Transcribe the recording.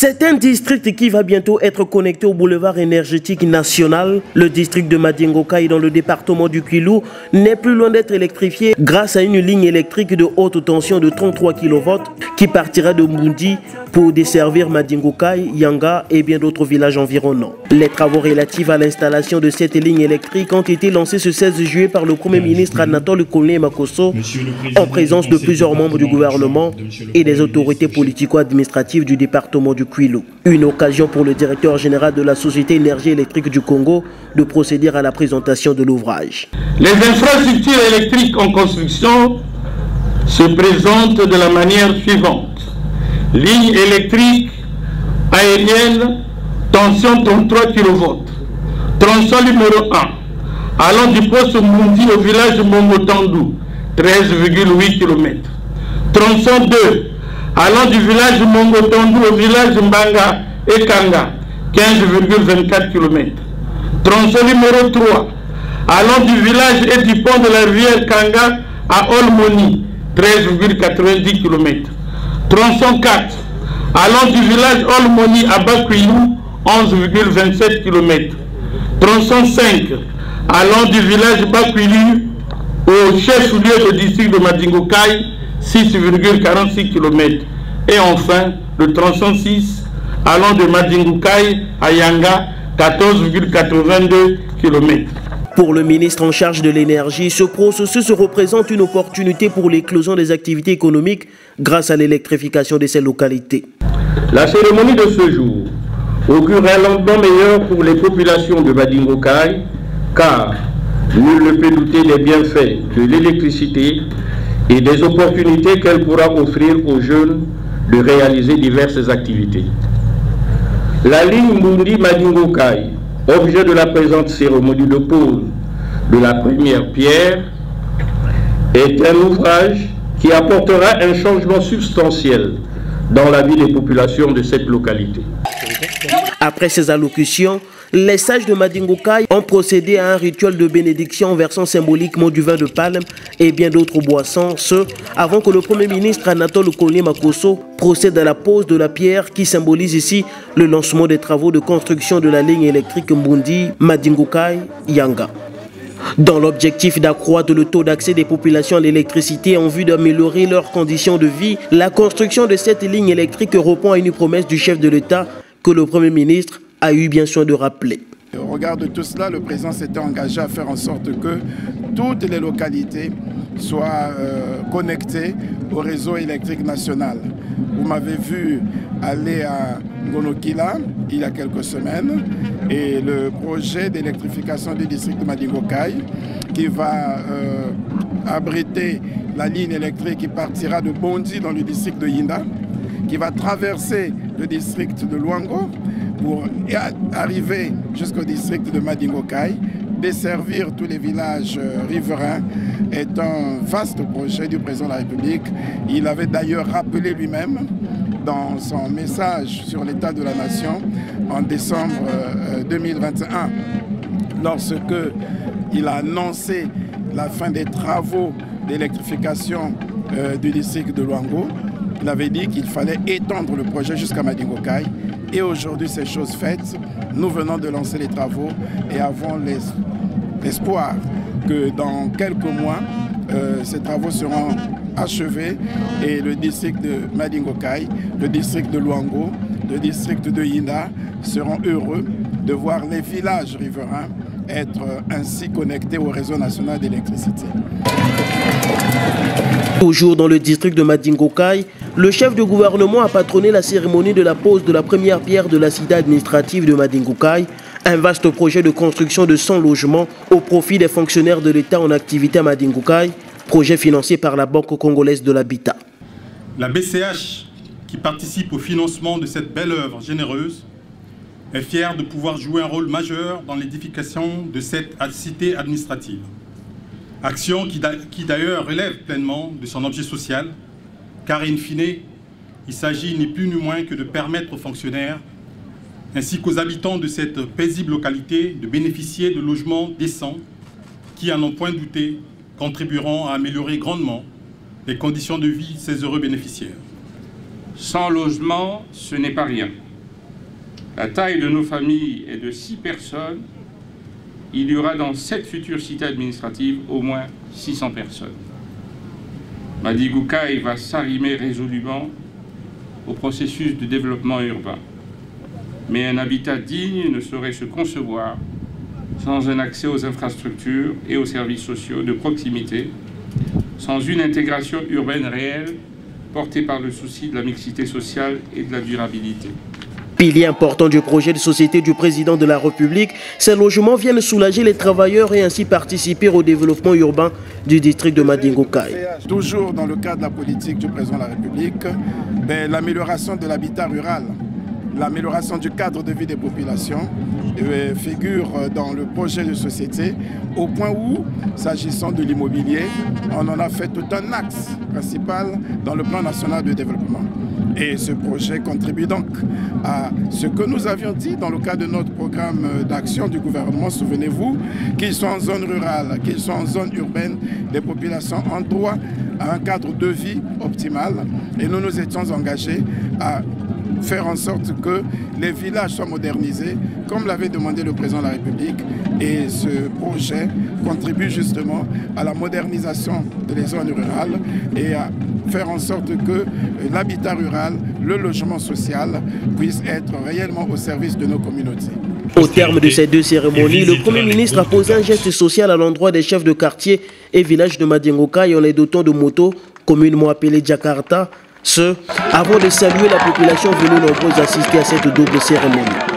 C'est un district qui va bientôt être connecté au boulevard énergétique national. Le district de Madingokaï dans le département du Kwilu n'est plus loin d'être électrifié grâce à une ligne électrique de haute tension de 33 kV qui partira de Mbundi pour desservir Madingokaï, Yanga et bien d'autres villages environnants. Les travaux relatifs à l'installation de cette ligne électrique ont été lancés ce 16 juillet par le Premier ministre Anatole Kone Makosso en présence de plusieurs membres du gouvernement et des autorités politico-administratives du département du Kwilu. Une occasion pour le directeur général de la Société Énergie électrique du Congo de procéder à la présentation de l'ouvrage. Les infrastructures électriques en construction se présentent de la manière suivante. Ligne électrique aérienne, tension 33 kV. Tronçon numéro 1, allant du poste Mbundi au village Mongotandu, 13,8 km. Tronçon 2, allant du village Mongotandu au village Mbanga et Kanga, 15,24 km. Tronçon numéro 3, allant du village et du pont de la rivière Kanga à Olmoni, 13,90 km. Tronçon 4, allant du village Olmoni à Bakwilu, 11,27 km. Tronçon 5, allant du village Bakwilu au chef-lieu du district de Madingokaï, 6,46 km. Et enfin, le tronçon 6, allant de Madingokaï à Yanga, 14,82 km. Pour le ministre en charge de l'énergie, ce processus représente une opportunité pour l'éclosion des activités économiques grâce à l'électrification de ces localités. La cérémonie de ce jour augure un lendemain meilleur pour les populations de Madingokaï, car nul ne peut douter des bienfaits de l'électricité et des opportunités qu'elle pourra offrir aux jeunes de réaliser diverses activités. La ligne Mbundi-Madingokaï, objet de la présente cérémonie de pose de la première pierre, est un ouvrage qui apportera un changement substantiel dans la vie des populations de cette localité. Après ces allocutions, les sages de Madingokaï ont procédé à un rituel de bénédiction en versant symboliquement du vin de palme et bien d'autres boissons, ce avant que le Premier ministre Anatole Kone Makosso procède à la pose de la pierre qui symbolise ici le lancement des travaux de construction de la ligne électrique Mbundi-Madingokaï-Yanga. Dans l'objectif d'accroître le taux d'accès des populations à l'électricité en vue d'améliorer leurs conditions de vie, la construction de cette ligne électrique répond à une promesse du chef de l'État que le Premier ministre a eu bien soin de rappeler. Au regard de tout cela, le président s'était engagé à faire en sorte que toutes les localités soient connectées au réseau électrique national. Vous m'avez vu aller à Ngonokila il y a quelques semaines et le projet d'électrification du district de Madingokaï qui va abriter la ligne électrique qui partira de Bondi dans le district de Yinda, qui va traverser le district de Luango pour arriver jusqu'au district de Madingokaï, desservir tous les villages riverains, est un vaste projet du président de la République. Il avait d'ailleurs rappelé lui-même dans son message sur l'état de la nation en décembre 2021, lorsque il a annoncé la fin des travaux d'électrification du district de Luango. Il avait dit qu'il fallait étendre le projet jusqu'à Madingokaï. Et aujourd'hui, c'est chose faite. Nous venons de lancer les travaux et avons l'espoir que dans quelques mois, ces travaux seront achevés et le district de Madingokaï, le district de Luango, le district de Yinda seront heureux de voir les villages riverains être ainsi connectés au réseau national d'électricité. Toujours dans le district de Madingokaï, le chef de gouvernement a patronné la cérémonie de la pose de la première pierre de la cité administrative de Madingokaï, un vaste projet de construction de 100 logements au profit des fonctionnaires de l'État en activité à Madingokaï, projet financé par la Banque congolaise de l'habitat. La BCH, qui participe au financement de cette belle œuvre généreuse, est fière de pouvoir jouer un rôle majeur dans l'édification de cette cité administrative. Action qui d'ailleurs relève pleinement de son objet social, car in fine, il s'agit ni plus ni moins que de permettre aux fonctionnaires ainsi qu'aux habitants de cette paisible localité de bénéficier de logements décents qui, à n'en point douter, contribueront à améliorer grandement les conditions de vie de ces heureux bénéficiaires. Sans logement, ce n'est pas rien. La taille de nos familles est de 6 personnes. Il y aura dans cette future cité administrative au moins 600 personnes. Madingo-Kai va s'arrimer résolument au processus de développement urbain. Mais un habitat digne ne saurait se concevoir sans un accès aux infrastructures et aux services sociaux de proximité, sans une intégration urbaine réelle portée par le souci de la mixité sociale et de la durabilité. Pilier important du projet de société du président de la République, ces logements viennent soulager les travailleurs et ainsi participer au développement urbain du district de Madingo-Kai. Toujours dans le cadre de la politique du président de la République, l'amélioration de l'habitat rural, l'amélioration du cadre de vie des populations figure dans le projet de société au point où, s'agissant de l'immobilier, on en a fait tout un axe principal dans le plan national de développement. Et ce projet contribue donc à ce que nous avions dit dans le cadre de notre programme d'action du gouvernement. Souvenez-vous, qu'ils soient en zone rurale, qu'ils soient en zone urbaine, les populations ont droit à un cadre de vie optimal. Et nous nous étions engagés à faire en sorte que les villages soient modernisés, comme l'avait demandé le président de la République. Et ce projet contribue justement à la modernisation des zones rurales et à faire en sorte que l'habitat rural, le logement social puisse être réellement au service de nos communautés. Au terme de ces 2 cérémonies, le Premier ministre a posé un geste social à l'endroit des chefs de quartier et villages de Madingo-Kai en les dotant de motos, communément appelées Jakarta, ce avant de saluer la population venue nombreuse assister à cette double cérémonie.